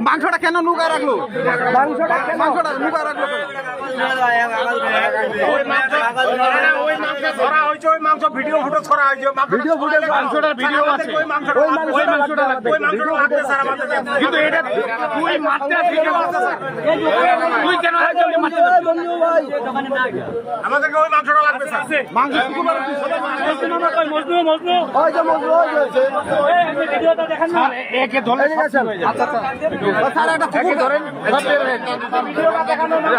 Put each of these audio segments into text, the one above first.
মাংসটা কেন লুকায় রাখলো? মাংসটা লুকায় রাখলো ভিডিও ফুটেজ করা হয়েছে, মাংসটার ভিডিও আছে, ওই মাংসটা লাগবে স্যার আমাদের। কিন্তু এটা তুই মারতে আসছিস তুই কেন আমাদেরকে ওই মাংসটা লাগবে স্যার। মাংস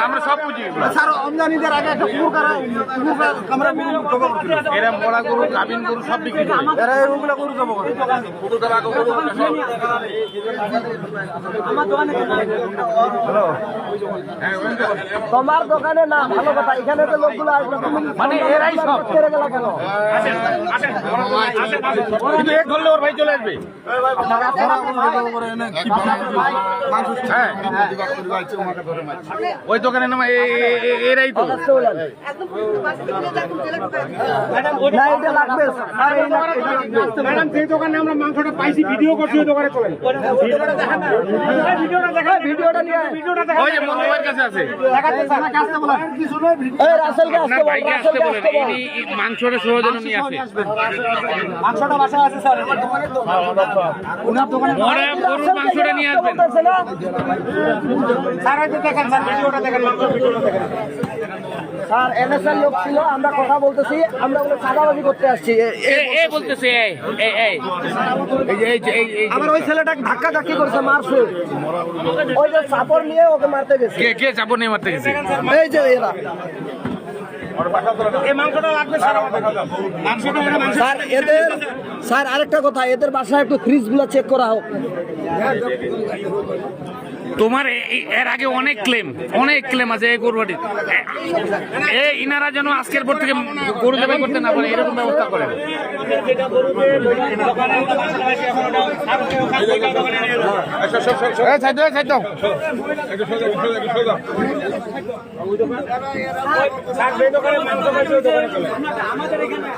আমরা সব বুঝি স্যার আমদানিদের আগে একটা এরা মোড়া গরু গাভিন গরু সব বিক্রি করে এরা ওগুলো গরু জমা করে তোমার দোকানে না ভালো কথা, এখানে তো লোকগুলো আসবে মানে এরাই সব কেড়ে গেল কেন? কিন্তু এক ধরলে ওর ভাই চলে আসবে। ওই দোকানের নাম এরাই তো ম্যাডাম সেই দোকানে আমরা মাংসটা পাইছি, ভিডিও করছি ওই দোকানে চলেন ভিডিওটা নিয়ে ওই যে মন্দিরের কাছে আছে আপনার ভাইকে আসতে বলেন, এই মাংসটা সহজে নিয়ে আসে। মাংসটা বাসায় আছে স্যার, ওনার দোকানে গরুর মাংসটা নিয়ে আসবেন স্যার। এই যে দেখেন স্যার, ভিডিওটা দেখেন, মাংসের ভিডিওটা দেখেন স্যার। এনএসএল লোক ছিল, আমরা কথা বলতেছি, আমরা বলে সাদাবাজি করতে আসছি। এই বলতেছে আমার ওই ছেলেটাকে ধাক্কা ধাক্কি করছে, মারছে, ওই যে চাপড় নিয়ে ওকে মারতে গেছে। কে চাপড় নিয়ে মারতে গেছে? এই যে এরা স্যার, এদের স্যার আরেকটা কথা, এদের বাসায় একটু ফ্রিজ গুলো চেক করা হোক। তোমার এর আগে অনেক ক্লেম আছে এই গরুবাড়ির। ইনারা যেন আজকের পর থেকে গরু জবাই করতে না পারে এরকম ব্যবস্থা করেন। আমাদের এখানে